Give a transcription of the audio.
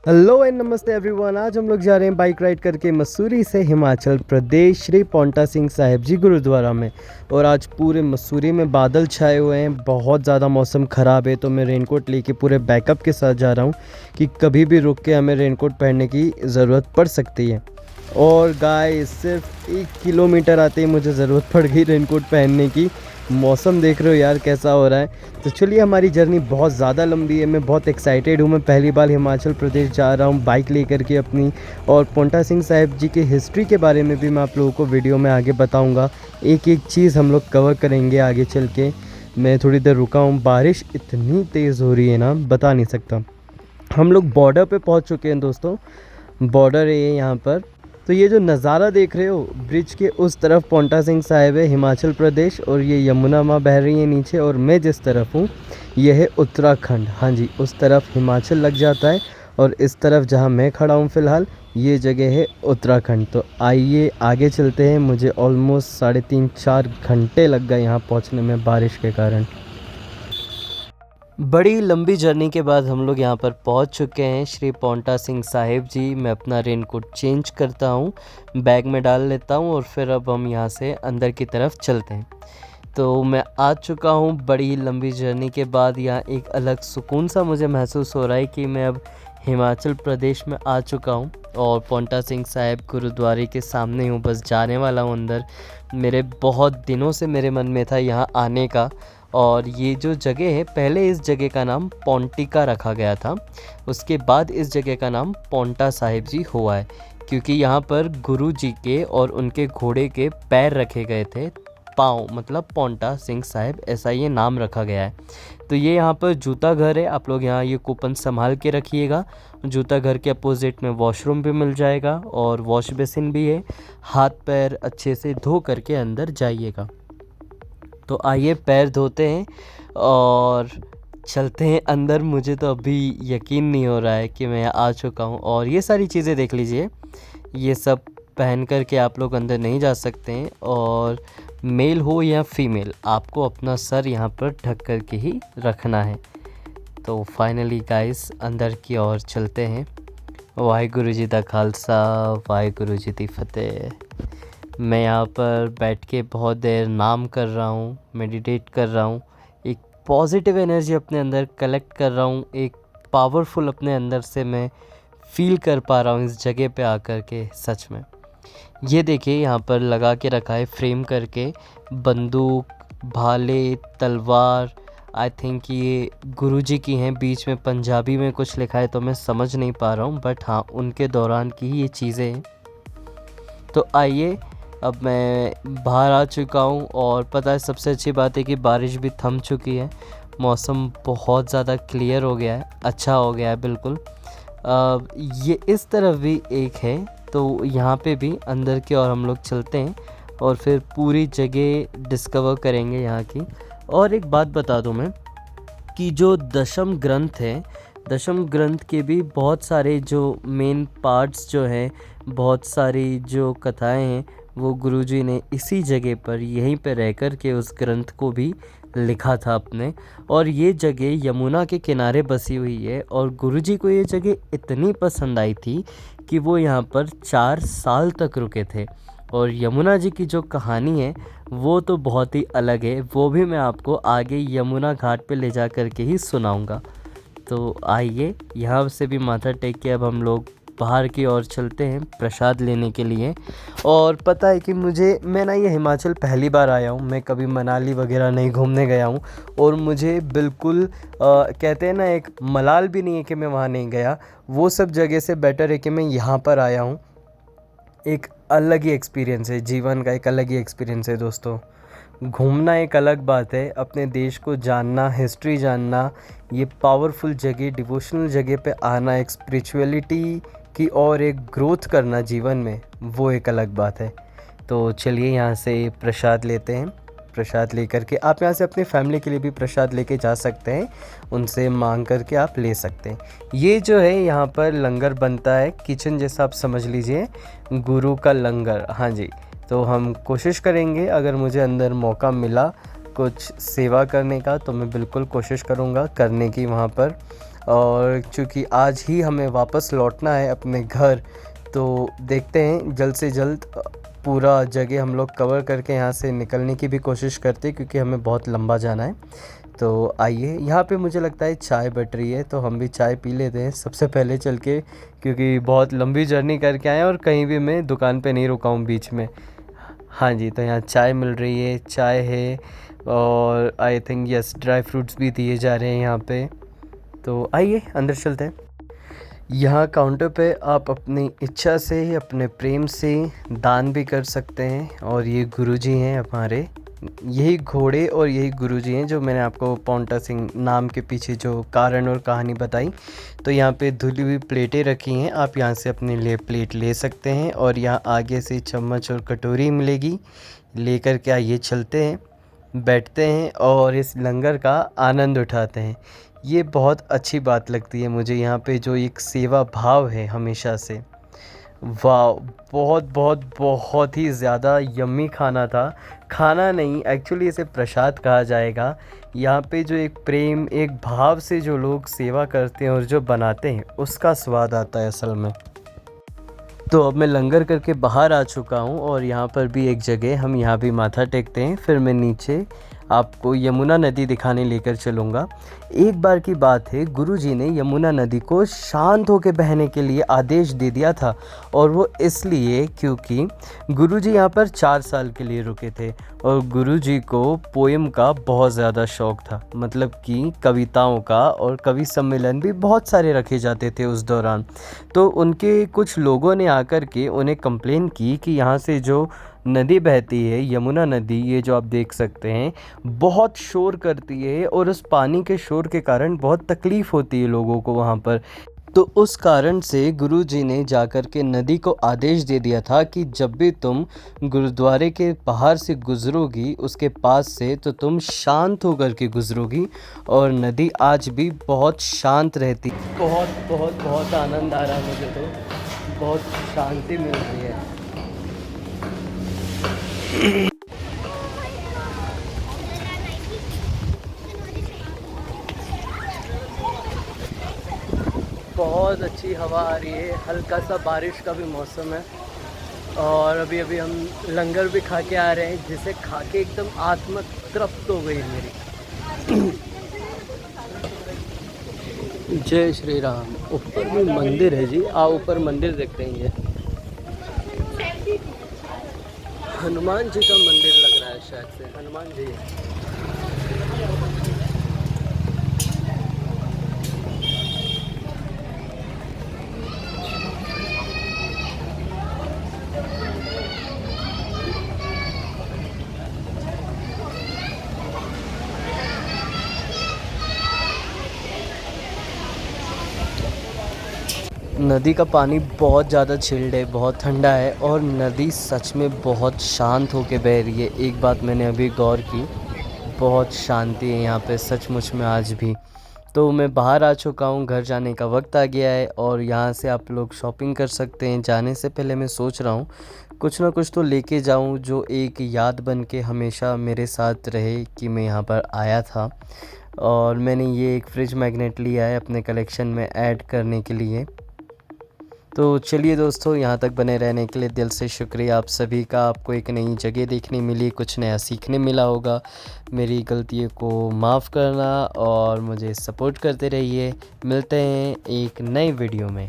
Hello and नमस्ते everyone. आज हम लोग जा रहे हैं बाइक राइड करके मसूरी से हिमाचल प्रदेश श्री पांवटा सिंह साहिब जी गुरुद्वारा में। और आज पूरे मसूरी में बादल छाए हुए हैं, बहुत ज़्यादा मौसम ख़राब है, तो मैं रेनकोट लेके पूरे बैकअप के साथ जा रहा हूँ कि कभी भी रुक के हमें रेनकोट पहनने की ज़रूरत पड़ सकती है। और गाइस सिर्फ 1 किलोमीटर आते ही मुझे ज़रूरत पड़ गई रेनकोट पहनने की। मौसम देख रहे हो यार कैसा हो रहा है। तो चलिए, हमारी जर्नी बहुत ज़्यादा लंबी है, मैं बहुत एक्साइटेड हूँ। मैं पहली बार हिमाचल प्रदेश जा रहा हूँ बाइक लेकर के अपनी। और पांवटा सिंह साहिब जी की हिस्ट्री के बारे में भी मैं आप लोगों को वीडियो में आगे बताऊँगा। एक एक चीज़ हम लोग कवर करेंगे आगे चल के। मैं थोड़ी देर रुका हूँ, बारिश इतनी तेज़ हो रही है ना, बता नहीं सकता। हम लोग बॉर्डर पे पहुँच चुके हैं दोस्तों, बॉर्डर है ये यहाँ पर। तो ये जो नज़ारा देख रहे हो, ब्रिज के उस तरफ पांवटा सिंह साहिब है हिमाचल प्रदेश, और ये यमुना माँ बह रही है नीचे। और मैं जिस तरफ हूँ ये है उत्तराखंड। हाँ जी, उस तरफ हिमाचल लग जाता है, और इस तरफ जहाँ मैं खड़ा हूँ फ़िलहाल ये जगह है उत्तराखंड। तो आइए आगे चलते हैं। मुझे ऑलमोस्ट 3.5-4 घंटे लग गए यहाँ पहुँचने में बारिश के कारण। बड़ी लंबी जर्नी के बाद हम लोग यहाँ पर पहुँच चुके हैं श्री पांवटा सिंह साहिब जी। मैं अपना रेनकोट चेंज करता हूँ, बैग में डाल लेता हूँ, और फिर अब हम यहाँ से अंदर की तरफ चलते हैं। तो मैं आ चुका हूँ बड़ी लंबी जर्नी के बाद। यहाँ एक अलग सुकून सा मुझे महसूस हो रहा है कि मैं अब हिमाचल प्रदेश में आ चुका हूँ और पांवटा सिंह साहिब गुरुद्वारे के सामने हूँ, बस जाने वाला हूँ अंदर। मेरे बहुत दिनों से मेरे मन में था यहाँ आने का। और ये जो जगह है, पहले इस जगह का नाम पौंटिका रखा गया था, उसके बाद इस जगह का नाम पांवटा साहिब जी हुआ है, क्योंकि यहाँ पर गुरु जी के और उनके घोड़े के पैर रखे गए थे। पाँव मतलब पांवटा सिंह साहिब, ऐसा ये नाम रखा गया है। तो ये यहाँ पर जूता घर है, आप लोग यहाँ ये कूपन संभाल के रखिएगा। जूता घर के अपोजिट में वॉशरूम भी मिल जाएगा और वॉश बेसिन भी है। हाथ पैर अच्छे से धो करके अंदर जाइएगा। तो आइए पैर धोते हैं और चलते हैं अंदर। मुझे तो अभी यकीन नहीं हो रहा है कि मैं आ चुका हूँ। और ये सारी चीज़ें देख लीजिए, ये सब पहन कर के आप लोग अंदर नहीं जा सकते हैं, और मेल हो या फीमेल आपको अपना सर यहाँ पर ढक कर के ही रखना है। तो फाइनली गाइस अंदर की ओर चलते हैं। वाहिगुरु जी दा खालसा, वाहिगुरु जी दी फतेह। मैं यहाँ पर बैठ के बहुत देर नाम कर रहा हूँ, मेडिटेट कर रहा हूँ, एक पॉजिटिव एनर्जी अपने अंदर कलेक्ट कर रहा हूँ, एक पावरफुल अपने अंदर से मैं फील कर पा रहा हूँ इस जगह पे आकर के। सच में ये देखिए, यहाँ पर लगा के रखा है फ्रेम करके बंदूक, भाले, तलवार। आई थिंक ये गुरुजी की हैं। बीच में पंजाबी में कुछ लिखा है तो मैं समझ नहीं पा रहा हूँ, बट हाँ उनके दौरान की ही ये चीज़ें हैं। तो आइए, अब मैं बाहर आ चुका हूँ, और पता है सबसे अच्छी बात है कि बारिश भी थम चुकी है। मौसम बहुत ज़्यादा क्लियर हो गया है, अच्छा हो गया है बिल्कुल। ये इस तरफ भी एक है, तो यहाँ पे भी अंदर की ओर हम लोग चलते हैं और फिर पूरी जगह डिस्कवर करेंगे यहाँ की। और एक बात बता दूँ मैं कि जो दशम ग्रंथ है, दशम ग्रंथ के भी बहुत सारे जो मेन पार्ट्स जो हैं, बहुत सारी जो कथाएं हैं, वो गुरुजी ने इसी जगह पर यहीं पर रह कर के उस ग्रंथ को भी लिखा था अपने। और ये जगह यमुना के किनारे बसी हुई है, और गुरुजी को ये जगह इतनी पसंद आई थी कि वो यहाँ पर 4 साल तक रुके थे। और यमुना जी की जो कहानी है वो तो बहुत ही अलग है, वो भी मैं आपको आगे यमुना घाट पे ले जा कर के ही सुनाऊंगा। तो आइए, यहाँ से भी माथा टेक के अब हम लोग बाहर की ओर चलते हैं प्रसाद लेने के लिए। और पता है कि मैं ना ये हिमाचल पहली बार आया हूँ, मैं कभी मनाली वगैरह नहीं घूमने गया हूँ। और मुझे बिल्कुल कहते हैं ना, एक मलाल भी नहीं है कि मैं वहाँ नहीं गया। वो सब जगह से बेटर है कि मैं यहाँ पर आया हूँ। एक अलग ही एक्सपीरियंस है, जीवन का एक अलग ही एक्सपीरियंस है दोस्तों। घूमना एक अलग बात है, अपने देश को जानना, हिस्ट्री जानना, ये पावरफुल जगह, डिवोशनल जगह पे आना, एक स्पिरिचुअलिटी की और एक ग्रोथ करना जीवन में, वो एक अलग बात है। तो चलिए यहाँ से प्रसाद लेते हैं। प्रसाद लेकर के आप यहाँ से अपनी फैमिली के लिए भी प्रसाद लेके जा सकते हैं, उनसे मांग करके आप ले सकते हैं। ये जो है यहाँ पर लंगर बनता है, किचन जैसा आप समझ लीजिए, गुरु का लंगर। हाँ जी, तो हम कोशिश करेंगे, अगर मुझे अंदर मौका मिला कुछ सेवा करने का तो मैं बिल्कुल कोशिश करूँगा करने की वहाँ पर। और चूँकि आज ही हमें वापस लौटना है अपने घर, तो देखते हैं जल्द से जल्द पूरा जगह हम लोग कवर करके यहाँ से निकलने की भी कोशिश करते हैं, क्योंकि हमें बहुत लंबा जाना है। तो आइए, यहाँ पे मुझे लगता है चाय बट रही है, तो हम भी चाय पी लेते हैं सबसे पहले चल के, क्योंकि बहुत लंबी जर्नी करके आए हैं और कहीं भी मैं दुकान पे नहीं रुका हूँ बीच में। हाँ जी, तो यहाँ चाय मिल रही है, चाय है और I think yes dry fruits भी दिए जा रहे हैं यहाँ पे। तो आइए अंदर चलते हैं। यहाँ काउंटर पे आप अपनी इच्छा से, अपने प्रेम से दान भी कर सकते हैं। और ये गुरुजी हैं हमारे, यही घोड़े और यही गुरुजी हैं जो मैंने आपको पांवटा सिंह नाम के पीछे जो कारण और कहानी बताई। तो यहाँ पे धुली हुई प्लेटें रखी हैं, आप यहाँ से अपने लिए प्लेट ले सकते हैं और यहाँ आगे से चम्मच और कटोरी मिलेगी। लेकर के आइए, चलते हैं, बैठते हैं और इस लंगर का आनंद उठाते हैं। ये बहुत अच्छी बात लगती है मुझे यहाँ पे जो एक सेवा भाव है हमेशा से। वाह, बहुत बहुत बहुत ही ज़्यादा यम्मी खाना था। खाना नहीं, एक्चुअली इसे प्रसाद कहा जाएगा। यहाँ पे जो एक प्रेम, एक भाव से जो लोग सेवा करते हैं और जो बनाते हैं, उसका स्वाद आता है असल में। तो अब मैं लंगर करके बाहर आ चुका हूँ और यहाँ पर भी एक जगह हम यहाँ भी माथा टेकते हैं, फिर मैं नीचे आपको यमुना नदी दिखाने लेकर चलूँगा। एक बार की बात है, गुरुजी ने यमुना नदी को शांत होकर बहने के लिए आदेश दे दिया था, और वो इसलिए क्योंकि गुरुजी यहाँ पर 4 साल के लिए रुके थे और गुरुजी को पोएम का बहुत ज़्यादा शौक़ था, मतलब कि कविताओं का, और कवि सम्मेलन भी बहुत सारे रखे जाते थे उस दौरान। तो उनके कुछ लोगों ने आकर के उन्हें कंप्लेन की कि यहाँ से जो नदी बहती है, यमुना नदी, ये जो आप देख सकते हैं, बहुत शोर करती है और उस पानी के शोर के कारण बहुत तकलीफ़ होती है लोगों को वहाँ पर। तो उस कारण से गुरुजी ने जाकर के नदी को आदेश दे दिया था कि जब भी तुम गुरुद्वारे के बाहर से गुज़रोगी उसके पास से, तो तुम शांत होकर के गुज़रोगी। और नदी आज भी बहुत शांत रहती। बहुत बहुत बहुत आनंद आ रहा है मुझे, तो बहुत शांति मिल रही है। बहुत अच्छी हवा आ रही है, हल्का सा बारिश का भी मौसम है। और अभी अभी हम लंगर भी खा के आ रहे हैं, जिसे खा के एकदम आत्मा तृप्त हो गई मेरी। जय श्री राम। ऊपर भी मंदिर है जी, आओ ऊपर मंदिर देखते हैं। ये हनुमान जी का मंदिर लग रहा है, शायद से हनुमान जी है। नदी का पानी बहुत ज़्यादा चिल्ड है, बहुत ठंडा है, और नदी सच में बहुत शांत होके बह रही है। एक बात मैंने अभी गौर की, बहुत शांति है यहाँ पे सचमुच में आज भी। तो मैं बाहर आ चुका हूँ, घर जाने का वक्त आ गया है और यहाँ से आप लोग शॉपिंग कर सकते हैं। जाने से पहले मैं सोच रहा हूँ कुछ ना कुछ तो लेके जाऊँ जो एक याद बन के हमेशा मेरे साथ रहे कि मैं यहाँ पर आया था। और मैंने ये एक फ्रिज मैग्नेट लिया है अपने कलेक्शन में ऐड करने के लिए। तो चलिए दोस्तों, यहाँ तक बने रहने के लिए दिल से शुक्रिया आप सभी का। आपको एक नई जगह देखने मिली, कुछ नया सीखने मिला होगा। मेरी गलतियों को माफ़ करना और मुझे सपोर्ट करते रहिए। मिलते हैं एक नई वीडियो में।